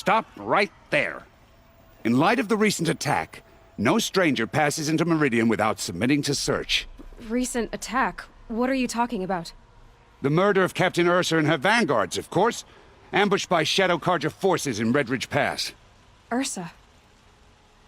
stop right there. In light of the recent attack, no stranger passes into Meridian without submitting to search. Recent attack? What are you talking about? The murder of Captain Ursa and her vanguards, of course. Ambushed by Shadow Carja forces in Redridge Pass. Ursa?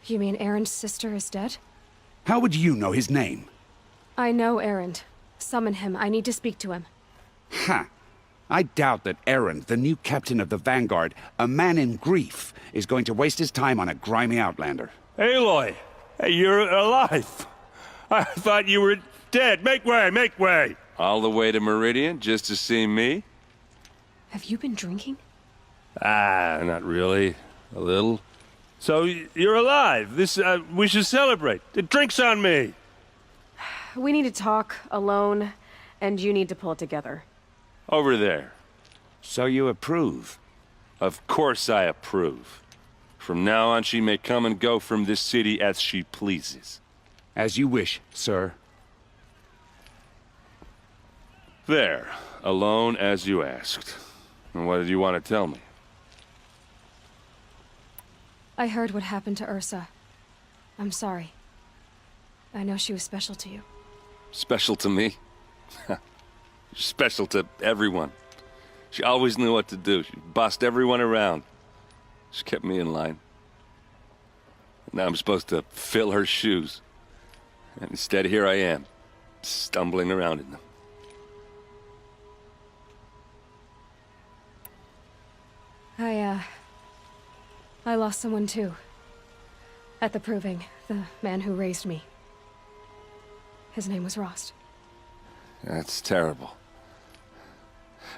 You mean Erend's sister is dead? How would you know his name? I know Erend. Summon him. I need to speak to him. Ha! I doubt that Erend, the new captain of the Vanguard, a man in grief, is going to waste his time on a grimy outlander. Aloy! Hey, you're alive! I thought you were dead. Make way, make way! All the way to Meridian just to see me? Have you been drinking? Not really. A little. So, you're alive. We should celebrate. The drink's on me! We need to talk, alone, and you need to pull it together. Over there. So you approve? Of course I approve. From now on, she may come and go from this city as she pleases. As you wish, sir. There. Alone as you asked. And what did you want to tell me? I heard what happened to Ursa. I'm sorry. I know she was special to you. Special to me? Special to everyone. She always knew what to do. She bossed everyone around. She kept me in line. Now I'm supposed to fill her shoes. And instead, here I am, stumbling around in them. I lost someone too. At the Proving, the man who raised me. His name was Rost. That's terrible.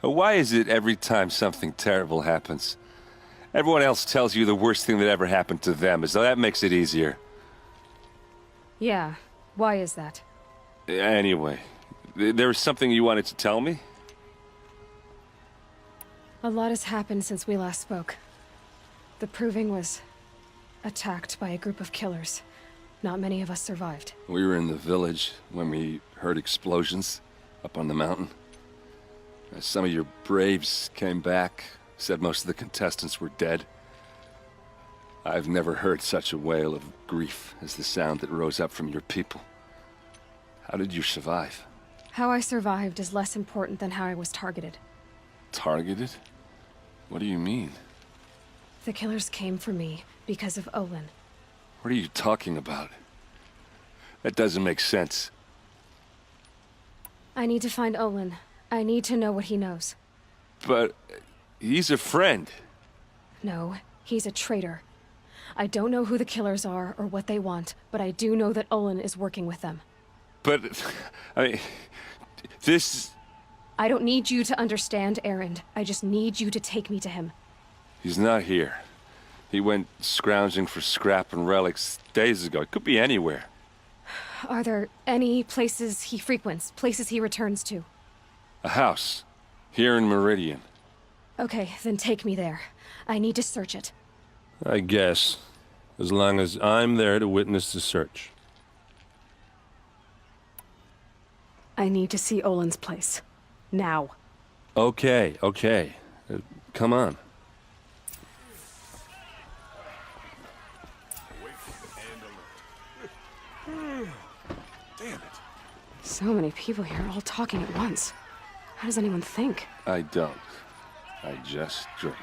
Why is it every time something terrible happens, everyone else tells you the worst thing that ever happened to them, as though that makes it easier? Yeah, why is that? Anyway, there was something you wanted to tell me? A lot has happened since we last spoke. The Proving was attacked by a group of killers. Not many of us survived. We were in the village when we heard explosions up on the mountain. Some of your braves came back, said most of the contestants were dead. I've never heard such a wail of grief as the sound that rose up from your people. How did you survive? How I survived is less important than how I was targeted. Targeted? What do you mean? The killers came for me because of Olin. What are you talking about? That doesn't make sense. I need to find Olin. I need to know what he knows. But he's a friend. No, he's a traitor. I don't know who the killers are or what they want, but I do know that Olin is working with them. But, I mean, this... I don't need you to understand, Erend. I just need you to take me to him. He's not here. He went scrounging for scrap and relics days ago. It could be anywhere. Are there any places he frequents, places he returns to? A house. Here in Meridian. Okay, then take me there. I need to search it. I guess. As long as I'm there to witness the search. I need to see Olin's place. Now. Okay. Come on. Damn it. So many people here, all talking at once. How does anyone think? I don't. I just drink.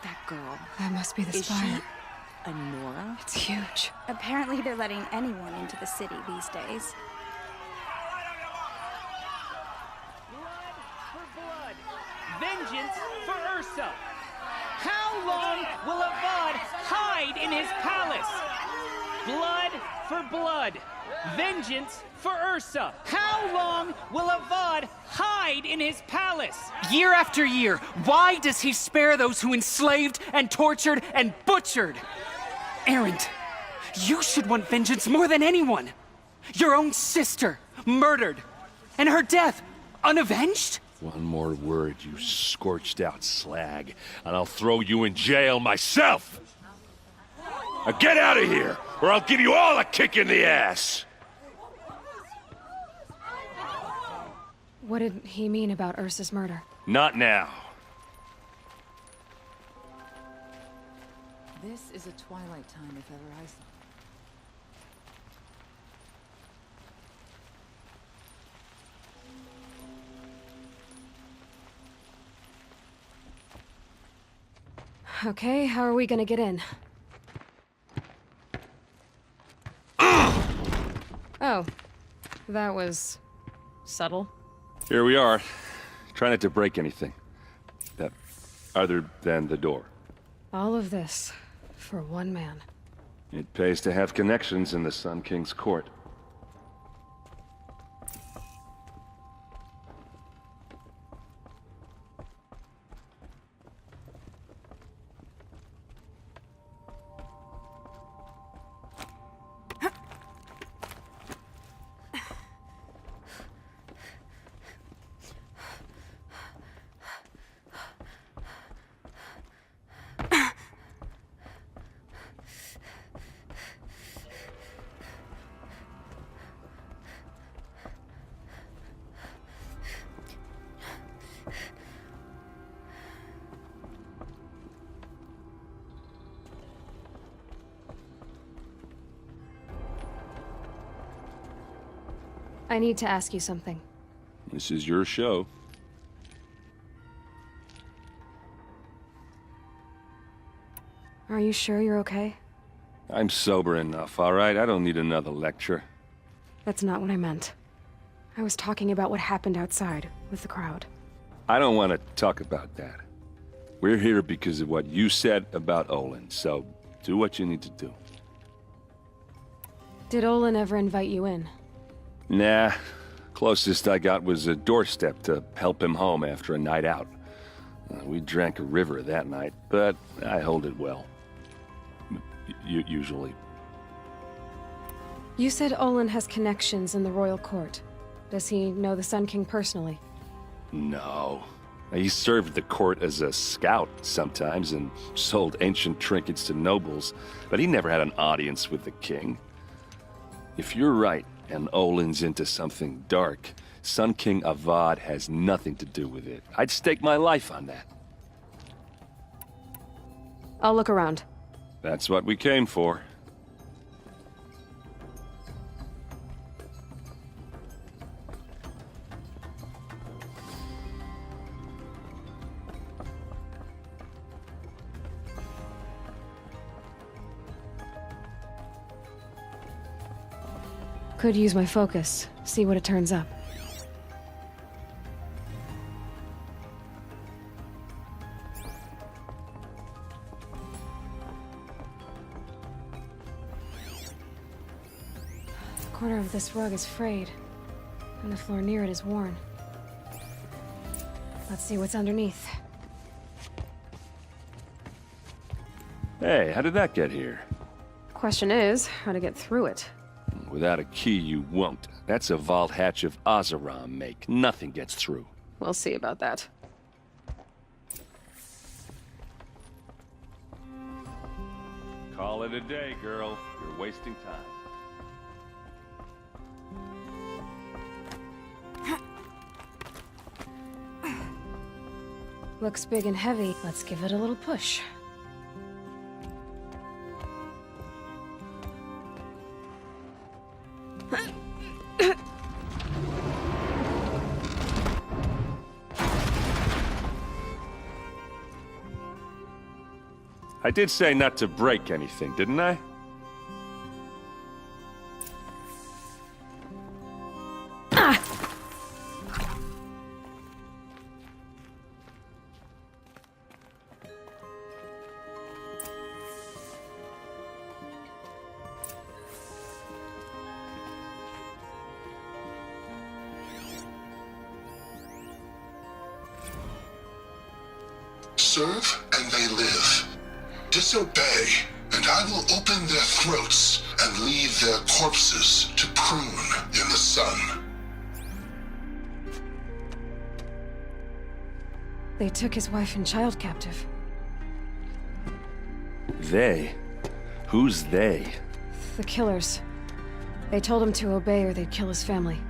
That girl. That must be the Is spire. she a Nora? It's huge. Apparently they're letting anyone into the city these days. Blood for blood. Vengeance for Ursa. How long will Avad hide in his palace? Blood for blood. Vengeance for Ursa. How long will Avad hide in his palace? Year after year, why does he spare those who enslaved and tortured and butchered? Erend, you should want vengeance more than anyone. Your own sister, murdered, and her death, unavenged? One more word, you scorched out slag, and I'll throw you in jail myself! Now get out of here, or I'll give you all a kick in the ass! What did he mean about Ursa's murder? Not now. This is a twilight time if ever I saw. Okay, how are we gonna get in? Oh, that was subtle. Here we are. Try not to break anything. That other than the door. All of this for one man. It pays to have connections in the Sun King's court. I need to ask you something. This is your show. Are you sure you're okay? I'm sober enough, all right? I don't need another lecture. That's not what I meant. I was talking about what happened outside with the crowd. I don't want to talk about that. We're here because of what you said about Olin, so do what you need to do. Did Olin ever invite you in? Nah. Closest I got was a doorstep to help him home after a night out. We drank a river that night, but I hold it well. Usually. You said Olin has connections in the royal court. Does he know the Sun King personally? No. He served the court as a scout sometimes and sold ancient trinkets to nobles, but he never had an audience with the king. If you're right, and Olin's into something dark, Sun King Avad has nothing to do with it. I'd stake my life on that. I'll look around. That's what we came for. Could use my focus, see what it turns up. The corner of this rug is frayed, and the floor near it is worn. Let's see what's underneath. Hey, how did that get here? Question is, how to get through it. Without a key, you won't. That's a vault hatch of Ozeram make. Nothing gets through. We'll see about that. Call it a day, girl. You're wasting time. Looks big and heavy. Let's give it a little push. I did say not to break anything, didn't I? Serve and they live. Disobey, and I will open their throats and leave their corpses to prune in the sun. They took his wife and child captive. They? Who's they? The killers. They told him to obey or they'd kill his family.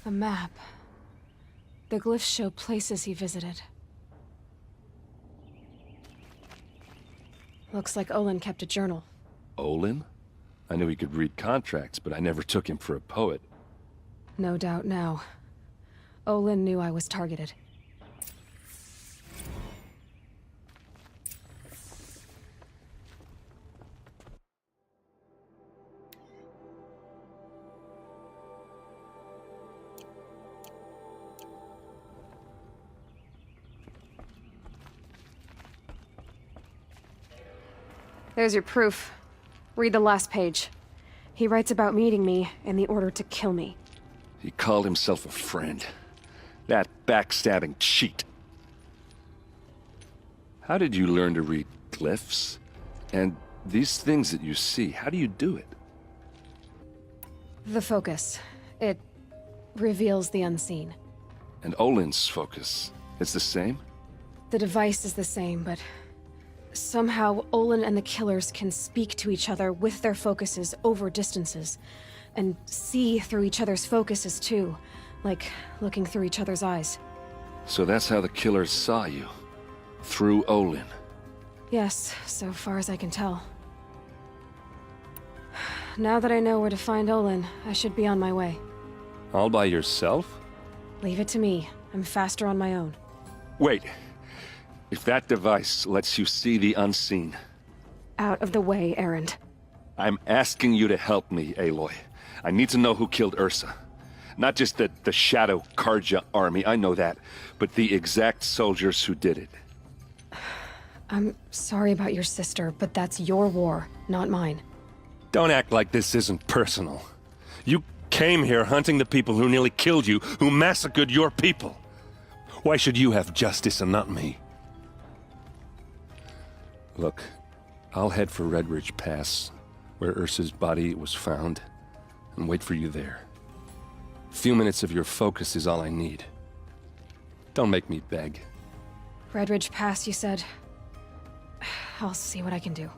A map. The glyphs show places he visited. Looks like Olin kept a journal. Olin? I knew he could read contracts, but I never took him for a poet. No doubt now. Olin knew I was targeted. There's your proof. Read the last page. He writes about meeting me in the order to kill me. He called himself a friend. That backstabbing cheat. How did you learn to read glyphs? And these things that you see, how do you do it? The focus. It reveals the unseen. And Olin's focus, it's the same? The device is the same, but somehow Olin and the killers can speak to each other with their focuses over distances, and see through each other's focuses too, like looking through each other's eyes. So that's how the killers saw you? Through Olin? Yes, so far as I can tell. Now that I know where to find Olin, I should be on my way. All by yourself? Leave it to me. I'm faster on my own. Wait. If that device lets you see the unseen... Out of the way, Erend. I'm asking you to help me, Aloy. I need to know who killed Ursa. Not just the Shadow Karja army, I know that, but the exact soldiers who did it. I'm sorry about your sister, but that's your war, not mine. Don't act like this isn't personal. You came here hunting the people who nearly killed you, who massacred your people. Why should you have justice and not me? Look, I'll head for Red Ridge Pass, where Ursa's body was found, and wait for you there. A few minutes of your focus is all I need. Don't make me beg. Red Ridge Pass, you said? I'll see what I can do.